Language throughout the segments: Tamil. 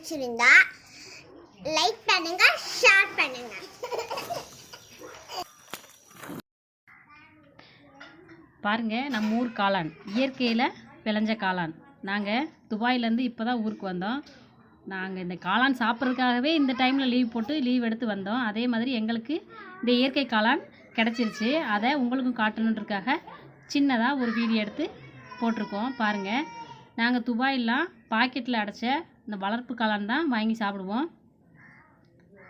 பிடிச்சிருந்தா லைக் பண்ணுங்க, ஷேர் பண்ணுங்க. பாருங்க, நம்ம ஊர் காளான் இயற்கையில் விளைஞ்ச காளான். நாங்கள் துபாயிலேருந்து இப்போ தான் ஊருக்கு வந்தோம். நாங்கள் இந்த காளான் சாப்பிட்றதுக்காகவே இந்த டைமில் லீவ் எடுத்து வந்தோம். அதே மாதிரி எங்களுக்கு இந்த இயற்கை காளான் கிடச்சிருச்சு. அதை உங்களுக்கும் காட்டணுன்றதுக்காக சின்னதாக ஒரு வீடியோ எடுத்து போட்டிருக்கோம். பாருங்கள், நாங்கள் துபாயிலாம் பாக்கெட்டில் அடைச்ச இந்த வளர்ப்பு காளான் தான் வாங்கி சாப்பிடுவோம்.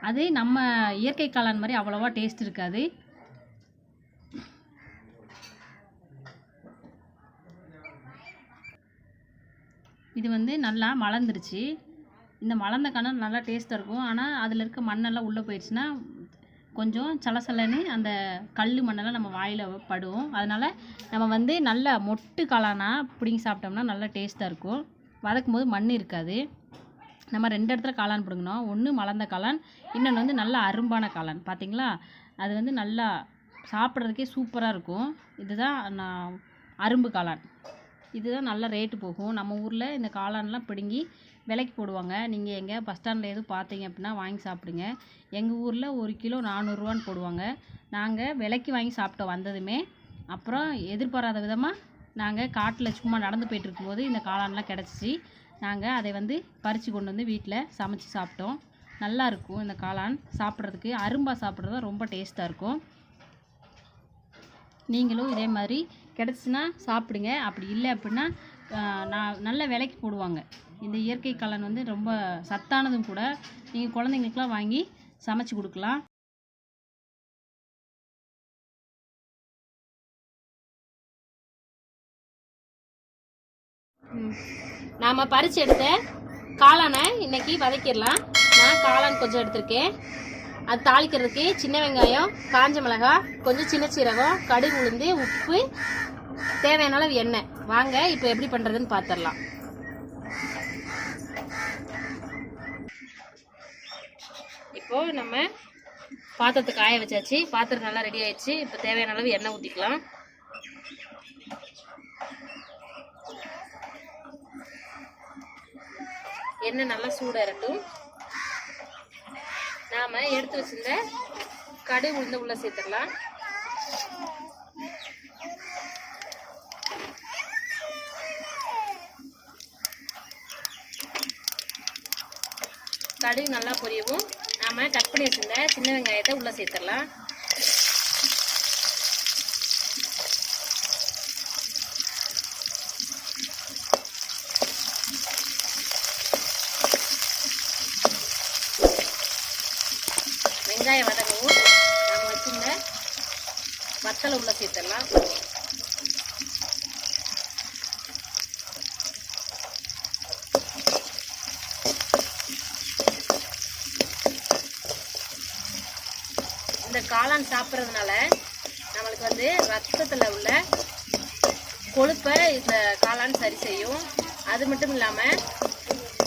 அது நம்ம இயற்கை காளான் மாதிரி அவ்வளோவா டேஸ்ட் இருக்காது. இது வந்து நல்லா மலர்ந்துருச்சு. இந்த மலர்ந்த காளான் நல்லா டேஸ்ட்டாக இருக்கும். ஆனால் அதில் இருக்க மண்ணெல்லாம் உள்ளே போயிடுச்சுன்னா கொஞ்சம் சலசலன்னு அந்த கல் மண்ணெல்லாம் நம்ம வாயில் படும். அதனால் நம்ம வந்து நல்ல மொட்டு காளானாக பிடிங்கி சாப்பிட்டோம்னா நல்லா டேஸ்ட்டாக இருக்கும். வதக்கும் போது மண் இருக்காது. நம்ம 2 இடத்துல காளான் பிடுங்கணும். ஒன்று மலர்ந்த காளான், இன்னொன்று வந்து நல்ல அரும்பான காளான். பார்த்திங்களா, அது வந்து நல்லா சாப்பிட்றதுக்கே சூப்பராக இருக்கும். இதுதான் நான் அரும்பு காளான். இதுதான் நல்ல ரேட்டு போகும். நம்ம ஊரில் இந்த காளான்லாம் பிடுங்கி விலைக்கு போடுவாங்க. நீங்கள் எங்கள் பஸ் ஸ்டாண்டில் எதுவும் பார்த்தீங்க அப்படின்னா வாங்கி சாப்பிடுங்க. எங்கள் ஊரில் 1 கிலோ 400 ரூபான்னு போடுவாங்க. நாங்கள் விலைக்கு வாங்கி சாப்பிட்டோம் வந்ததுமே. அப்புறம் எதிர்பாராத விதமாக நாங்கள் காட்டில் சும்மா நடந்து போயிட்டு இருக்கும்போது இந்த காளான்லாம் கிடச்சிச்சு. நாங்கள் அதை வந்து பறித்து கொண்டு வந்து வீட்டில் சமைச்சு சாப்பிட்டோம். நல்லாயிருக்கும் இந்த காளான் சாப்பிட்றதுக்கு. அரும்பாக சாப்பிட்றது ரொம்ப டேஸ்ட்டாக இருக்கும். நீங்களும் இதே மாதிரி கிடச்சின்னா சாப்பிடுங்க. அப்படி இல்லை அப்படின்னா நல்ல விலைக்கு போடுவாங்க. இந்த இயற்கை காளான் வந்து ரொம்ப சத்தானதும் கூட. நீங்கள் குழந்தைங்களுக்குலாம் வாங்கி சமைச்சு கொடுக்கலாம். நாம் பறித்து எடுத்த காளானை இன்றைக்கி வதக்கிடலாம். நான் காளான் கொஞ்சம் எடுத்திருக்கேன். அது தாளிக்கிறதுக்கு சின்ன வெங்காயம், காஞ்ச மிளகாய், கொஞ்சம் சின்ன சீரகம், கடுகு, உளுந்து, உப்பு, தேவையான அளவு எண்ணெய். வாங்க இப்போ எப்படி பண்ணுறதுன்னு பார்த்துடலாம். இப்போது நம்ம பாத்திரத்தை காய வச்சாச்சு. பாத்திரம் நல்லா ரெடி ஆயிடுச்சு. இப்போ தேவையான அளவு எண்ணெய் ஊற்றிக்கலாம். எண்ணெய் நல்லா சூடாகட்டும். நாம் எடுத்து வச்சிருந்த கடுகு, உளுந்து உள்ள சேர்த்துடலாம். கடுகு நல்லா பொரியவும் நாம் கட் பண்ணி வச்சிருந்த சின்ன வெங்காயத்தை உள்ளே சேர்த்துடலாம். வெங்காயம் வதங்கவும் நாம் வச்சிருந்த வத்தலை உள்ளே சேர்த்துடலாம். இந்த காளான் சாப்பிட்றதுனால நம்மளுக்கு வந்து ரத்தத்தில் உள்ள கொழுப்பை இந்த காளான் சரி செய்யும். அது மட்டும் இல்லாமல்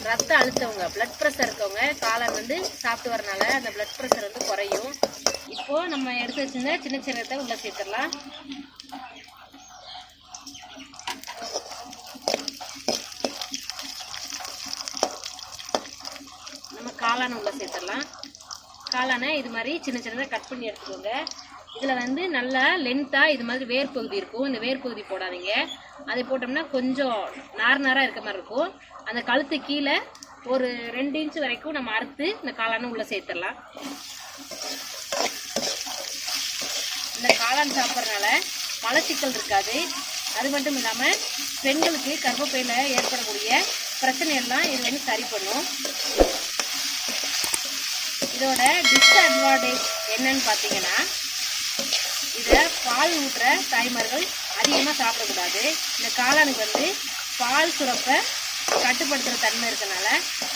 ரத்த அழுத்தவங்க, பிளட் ப்ரெஷர் இருக்கவங்க காளான் வந்து சாப்பிட்டு வரனால அந்த பிளட் ப்ரெஷர் வந்து குறையும். இப்போது நம்ம எடுத்து வச்சிருந்த சின்ன சீரகத்தை உள்ளே சேர்த்துடலாம். நம்ம காளான் உள்ளே சேர்த்துடலாம். காளானை இது மாதிரி சின்ன சின்னதாக கட் பண்ணி எடுத்துக்கோங்க. இதில் வந்து நல்லா லென்த்தாக இது மாதிரி வேர்பகுதி இருக்கும். இந்த வேர்பகுதி போடாதீங்க. அதை போட்டோம்னா கொஞ்சம் நாராக இருக்க மாதிரி இருக்கும். அந்த கழுத்து கீழே ஒரு 2 இன்ச்சு வரைக்கும் நம்ம அறுத்து இந்த காளானை உள்ளே சேர்த்துடலாம். இந்த காளான் சாப்பிட்றதுனால மலச்சிக்கல் இருக்காது. அது மட்டும் இல்லாமல் பெண்களுக்கு கர்ப்பப்பையில் ஏற்படக்கூடிய பிரச்சனையெல்லாம் இது வந்து சரி பண்ணும். இதோட டிஸ்அட்வான்டேஜ் என்னன்னு பார்த்தீங்கன்னா, இதை பால் ஊட்டுற தாய்மார்கள் அதிகமாக சாப்பிடக்கூடாது. இந்த காளானுக்கு வந்து பால் சுரப்பை கட்டுப்படுத்துகிற தன்மை இருக்கனால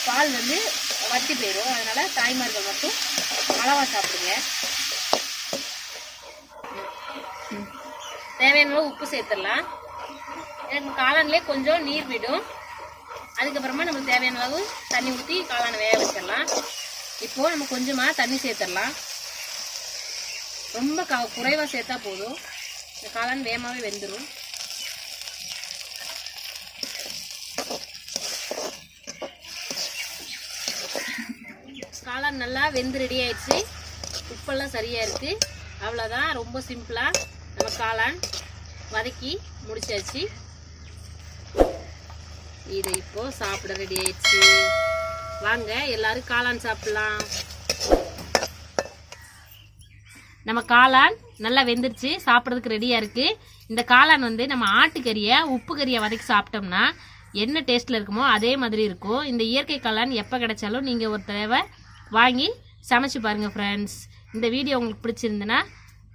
பால் வந்து வற்றி போயிடும். அதனால் தாய்மார்கள் மட்டும் அளவாக சாப்பிடுங்க. தேவையான அளவு உப்பு சேர்த்துடலாம். எனக்கு காளான்லேயே கொஞ்சம் நீர் விடும். அதுக்கப்புறமா நம்ம தேவையான அளவு தண்ணி ஊற்றி காளானை வேக வச்சிடலாம். இப்போது நம்ம கொஞ்சமாக தண்ணி சேர்த்துடலாம். ரொம்ப குறைவாக சேர்த்தா போதும். இந்த காளான் வேகமாகவே வெந்துடும். காளான் நல்லா வெந்து ரெடி ஆயிடுச்சு. உப்பெல்லாம் சரியாக இருக்குது. அவ்வளோதான், ரொம்ப சிம்பிளாக நம்ம காளான் வதக்கி முடிச்சாச்சு. இதை இப்போது சாப்பிட ரெடி ஆயிடுச்சு. வாங்க எல்லாரும் காளான் சாப்பிடலாம். நம்ம காளான் நல்லா வெந்துருச்சு, சாப்பிட்றதுக்கு ரெடியாக இருக்குது. இந்த காளான் வந்து நம்ம ஆட்டுக்கறியை உப்பு கறியை வதக்கி சாப்பிட்டோம்னா என்ன டேஸ்ட்டில் இருக்குமோ அதே மாதிரி இருக்கும். இந்த இயற்கை காளான் எப்போ கிடைச்சாலும் நீங்கள் ஒரு தடவை வாங்கி சமைச்சு பாருங்கள் ஃப்ரெண்ட்ஸ். இந்த வீடியோ உங்களுக்கு பிடிச்சிருந்துன்னா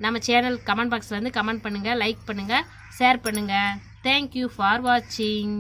நம்ம சேனல் கமெண்ட் பாக்ஸில் வந்து கமெண்ட் பண்ணுங்கள், லைக் பண்ணுங்கள், ஷேர் பண்ணுங்கள். தேங்க்யூ ஃபார் வாட்சிங்.